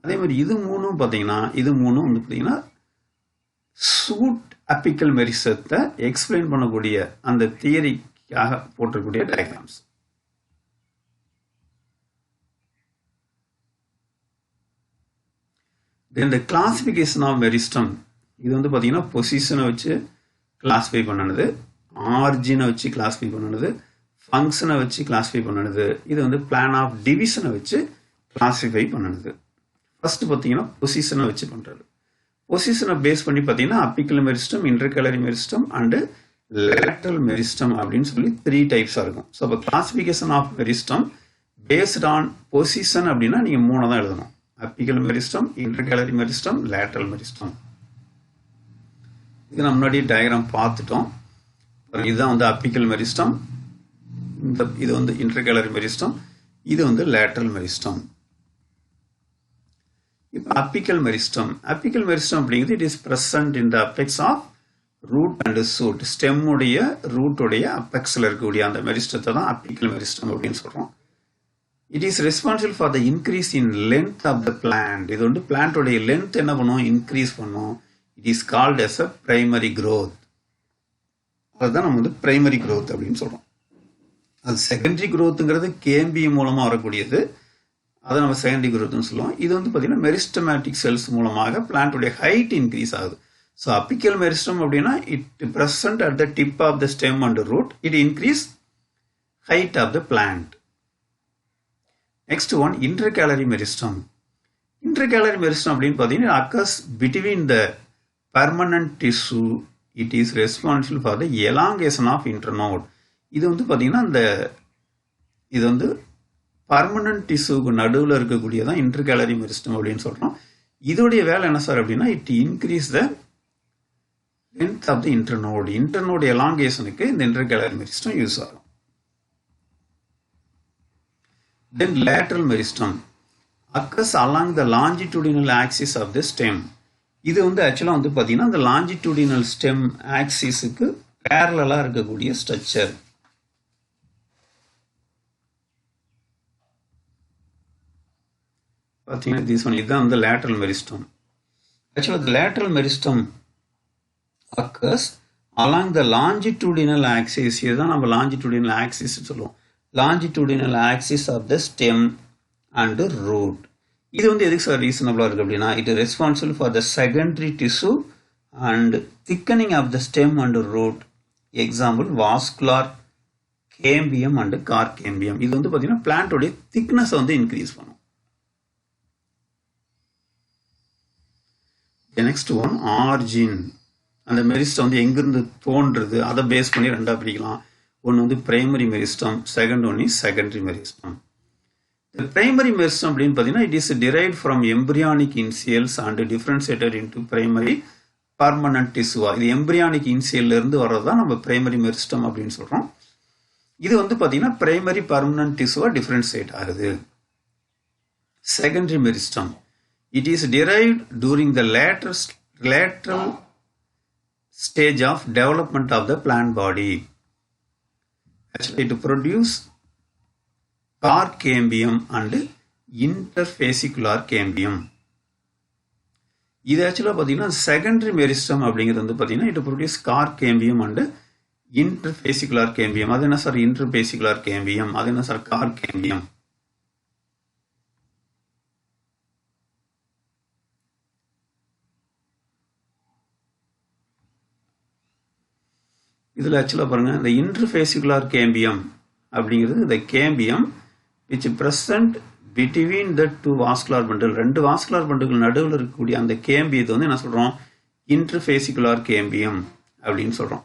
அதே மாதிரி இது மூணும் பார்த்தீங்கன்னா வந்து பார்த்தீங்கன்னா சூட் அப்பிக்கல் மெரிஸ்டத்தை எக்ஸ்பிளைன் பண்ணக்கூடிய அந்த தியரிக்காக போட்டிருக்கக்கூடிய diagrams. Then the classification of meristem, இது வந்து பார்த்தீங்கன்னா பொசிஷனை வச்சு கிளாஸிஃபை பண்ணது, ஆர்ஜினை வச்சு கிளாஸிஃபை பண்ணது, ஃபங்க்ஷனை வச்சு கிளாஸிஃபை பண்ணது, இது வந்து பிளான் ஆஃப் டிவிஷனை வச்சு கிளாஸிஃபை பண்ணது. ஃபர்ஸ்ட் பார்த்தீங்கன்னா பொசிஷனை வச்சு பண்ணுறது. பொசிஷனை பேஸ் பண்ணி பார்த்தீங்கன்னா apical meristem, intercalary meristem and lateral meristem அப்படின்னு சொல்லி 3 டைப்ஸாக இருக்கும். ஸோ இப்போ classification of meristem based on position அப்படின்னா நீங்கள் 3 தான் எழுதணும். Apical meristem, intercalary meristem, lateral meristem. இது நம்ம முன்னாடி டயக்ராம் பார்த்துட்டோம். இதுதான் வந்து அப்பிக்கல் மெரிஸ்டம், இது வந்து இன்டர்கேலரி மெரிஸ்டம், இது வந்து லேட்டரல் மெரிஸ்டம். இப்போ அப்பிக்கல் மெரிஸ்டம் அப்படிங்கிறது it is present in the apex of root and shoot. ஸ்டெம்முடைய ரூட்டுடைய அப்பெக்ஸில் இருக்கக்கூடிய அந்த மெரிஸ்டத்தை தான் அப்பிக்கல் மெரிஸ்டம் அப்படின்னு சொல்கிறோம். It is responsible for the increase in length of the plant. இது வந்து பிளான்டோடைய லென்த் என்ன பண்ணும், இன்க்ரீஸ் பண்ணும். It is called as a primary growth. அதுதான் நம்ம வந்து பிரைமரி க்ரோத் அப்படின்னு சொல்கிறோம். அது செகண்டரி க்ரோத்துங்கிறது கேம்பி மூலமாக வரக்கூடியது, அதை நம்ம செகண்டரி க்ரோத்னு சொல்லுவோம். இது வந்து பார்த்தீங்கன்னா மெரிஸ்டமேட்டிக் செல்ஸ் மூலமாக பிளான்டோடைய ஹைட் இன்க்ரீஸ் ஆகுது. ஸோ அப்பிக்கல் மெரிஸ்டம் அப்படின்னா it present at the tip of the stem and root, it increase height of the plant. Next one intercalary meristem. Intercalary meristem அப்படின்னு பார்த்தீங்கன்னா occurs between the permanent tissue, it is responsible for the elongation of internode. இது வந்து பார்த்தீங்கன்னா இது வந்து permanent டிஷ்யூக்கு நடுவில் இருக்கக்கூடியதான் intercalary meristem அப்படின்னு சொல்கிறோம். இதோடைய வேலை என்ன சார் அப்படின்னா, it increase the length of the internode. Internode எலாங்கேஷனுக்கு இந்த இன்டர்கேலரி மெரிஸ்டம் யூஸ் ஆகும். Then lateral meristem occurs along the longitudinal axis of the stem. இது வந்து ஆக்சுவலாக வந்து பார்த்தீங்கன்னா அந்த longitudinal stem ஆக்சிஸுக்கு பேரலாக இருக்கக்கூடிய ஸ்ட்ரக்சர். பார்த்தீங்கன்னா இதுதான் வந்து லேட்ரல் மெரிஸ்டம். ஆக்சுவலாக lateral meristem occurs along the longitudinal axis. இதுதான் நம்ம longitudinal axis சொல்லுவோம். longitudinal axis of the stem and root. இது வந்து எதுக்கு சார் ரீசனபிளாக இருக்குது அப்படின்னா, it is responsible for the secondary tissue and thickening of the stem and root. Example vascular cambium and cork cambium. இது வந்து பார்த்தீங்கன்னா பிளான்டோடைய திக்னஸ் வந்து இன்க்ரீஸ் பண்ணும். Next one origin. அந்த மெரிஸ்டம் வந்து எங்கிருந்து தோன்றுறது அதை பேஸ் பண்ணி ரெண்டாக பிரிக்கலாம். ஒன்று வந்து primary meristem, second one is secondary meristem. The primary meristem அப்படின்னு பார்த்தீங்கன்னா, it is derived from embryonic initials and differentiated into primary permanent tissue. இது embryonic initial இருந்து வர்றதுதான் நம்ம primary meristem அப்படின்னு சொல்றோம். இது வந்து பார்த்தீங்கன்னா primary permanent tissue differentiate ஆகுது. Secondary meristem, it is derived during the lateral stage of development of the plant body. Actually, to produce cork cambium and interfascicular cambium. இது ஆக்சுவலாக பார்த்தீங்கன்னா செகண்டரி மெரிஸ்டம் அப்படிங்கிறது வந்து பார்த்தீங்கன்னா it produce cork cambium and interfascicular cambium. அது என்ன sir இன்டர்ஃபேசிகுலார் cambium, அது என்ன சார் கார்கேம்பியம். இதில் ஆக்சுவலாக பாருங்கள், இந்த இன்டர்ஃபேசிகுலார் கேம்பியம் அப்படிங்கிறது இந்த cambium which present between the two vascular bundle. ரெண்டு வாஸ்குலர் பண்டுகள் நடுவில் இருக்கக்கூடிய அந்த கேம்பியத்தை வந்து என்ன சொல்கிறோம், இன்டர்ஃபேசிகுலார் கேம்பியம் அப்படின்னு சொல்கிறோம்.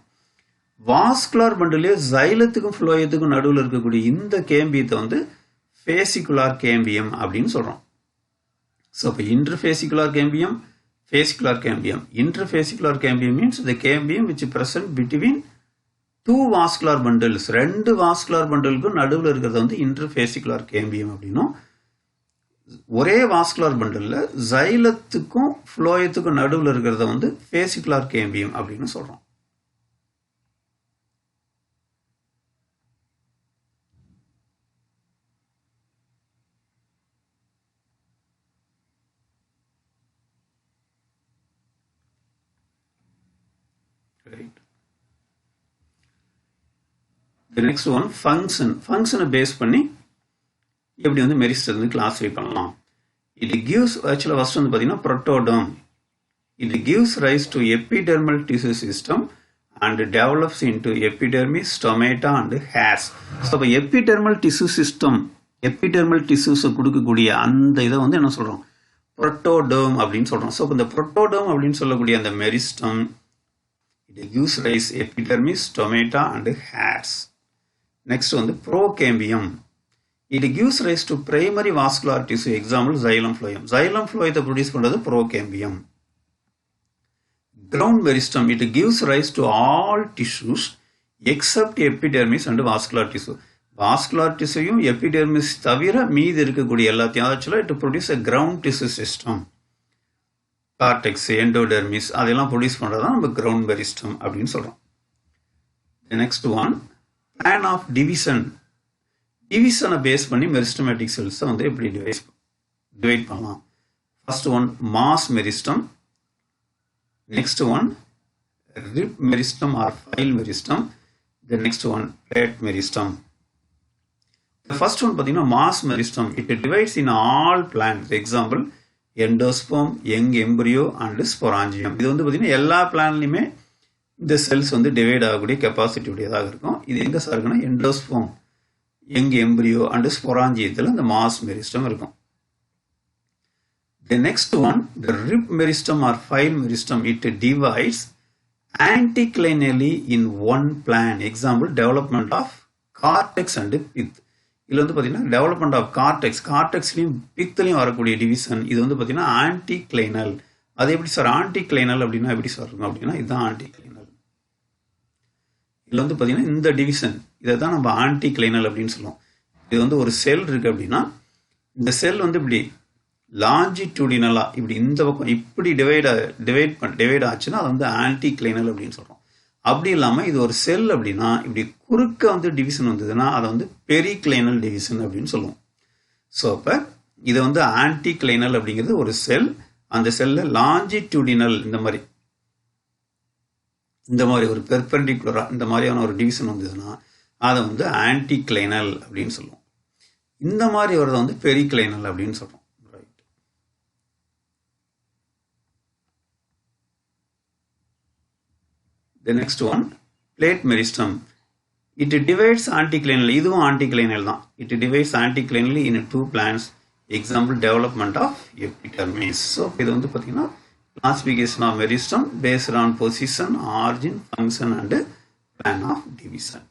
வாஸ்குலர் பண்டிலே ஜைலத்துக்கும் ஃப்ளோயத்துக்கும் நடுவில் இருக்கக்கூடிய இந்த கேம்பியத்தை வந்து ஃபேசிகுலார் கேம்பியம் அப்படின்னு சொல்கிறோம். ஸோ இப்போ interfascicular cambium, fascicular cambium. Interfascicular cambium means the cambium which present between two vascular bundles. ரெண்டு வாஸ்குலர் பண்டலுக்கும் நடுவில் இருக்கிறது வந்து இன்டர்ஃபேசிகுலார் கேம்பியம் அப்படின்னும், ஒரே வாஸ்குலர் பண்டல்ல ஜைலத்துக்கும் ஃப்ளோயத்துக்கும் நடுவில் இருக்கிறத வந்து ஃபேசிகுலார் கேம்பியம் அப்படின்னு சொல்றோம். Right. The next one, function. Function base பண்ணி எப்படி வந்து மெரிஸ்டம் வந்து கிளாஸிஃபை பண்ணலாம். It gives actually first வந்து பார்த்தீங்கன்னா protoderm. It gives rise to epidermal tissue system and develops into epidermis, stomata and hairs. So இப்போ epidermal tissue system, epidermal tissues கொடுக்கக்கூடிய அந்த இதை வந்து என்ன சொல்றோம், protoderm அப்படின்னு சொல்றோம். ஸோ இந்த protoderm அப்படின்னு சொல்லக்கூடிய அந்த meristem it gives rise epidermis, stomata and hairs. Next வந்து procambium. It gives rise to primary vascular tissue. Example xylem phloem. Xylem phloem produce பண்றது procambium. Ground meristem. It gives rise to all tissues except epidermis and vascular tissue. Vascular tissue epidermis தவிர மீதி இருக்கக்கூடிய எல்லாத்தையும் ஆக்சுவலாக it produce a ground tissue system. Cortex, endodermis அதெல்லாம் produce பண்ணுறது தான் நம்ம கிரவுண்ட் மெரிஸ்டம் அப்படின்னு சொல்கிறோம். Next one, plan of division. டிவிஷனை பேஸ் பண்ணி மெரிஸ்டமேட்டிக் செல்ஸை வந்து எப்படி டிவைட் பண்ணலாம். First one mass meristem, next one rib meristem or file meristem, the next one plate meristem. First one பார்த்தீங்கன்னா mass meristem. It divides in all planes. Example endosperm, young embryo and sporangium. இது வந்து பார்த்தீங்கன்னா எல்லா பிளான்லையுமே இந்த cells வந்து divide ஆகக்கூடிய capacity உடையதாக இருக்கும். இது எங்கே சார் இருக்குன்னா எண்டோஸ்போம், யங் எம்பரியோ அண்ட் ஸ்பொராஞ்சியத்தில் இந்த மாஸ் மெரிஸ்டம் இருக்கும். The next one, the rib meristem or file meristem, it divides anticlinally in one plan. Example, development of cortex and pith. இதில் வந்து பார்த்தீங்கன்னா டெவலப்மெண்ட் ஆஃப் கார்டெக்ஸ்லையும் பிக்த்லையும் வரக்கூடிய டிவிஷன் இது வந்து பார்த்தீங்கன்னா ஆன்டி கிளைனல். அது எப்படி சார் ஆன்டி கிளைனல் அப்படின்னா எப்படி சார் இருக்கும் அப்படின்னா இதுதான் ஆன்டி கிளைனல். இதில் வந்து பார்த்தீங்கன்னா இந்த டிவிஷன் இதை தான் நம்ம ஆன்டி கிளைனல் அப்படின்னு சொல்லுவோம். இது வந்து ஒரு செல் இருக்கு அப்படின்னா இந்த செல் வந்து இப்படி லாஞ்சிடியூடினலா இப்படி இந்த பக்கம் இப்படி டிவைட் ஆச்சுன்னா அது வந்து ஆன்டி கிளைனல் அப்படின்னு சொல்றோம். அப்படி இல்லாமல் இது ஒரு செல் அப்படின்னா இப்படி குறுக்க வந்து டிவிஷன் வந்ததுன்னா அதை வந்து பெரிக்ளைனல் டிவிஷன் அப்படின்னு சொல்லுவோம். ஸோ அப்போ இது வந்து ஆன்டி கிளைனல் அப்படிங்கிறது ஒரு செல், அந்த செல்ல லாஞ்சிடியூடினல் இந்த மாதிரி ஒரு பெர்பெண்டிகுலரா இந்த மாதிரியான ஒரு டிவிஷன் வந்ததுன்னா அதை வந்து ஆன்டி கிளைனல் அப்படின்னு சொல்லுவோம். இந்த மாதிரி வரதை வந்து பெரிக்ளைனல் அப்படின்னு சொல்றோம். Right. The next one, plate meristem. It divides anticlinally. இதுவும் anticlinal தான். It divides anticlinally in two plants. Example, development of epidermis. So இது வந்து பார்த்தீங்கன்னா classification of meristem based on position, origin, function and plan of division.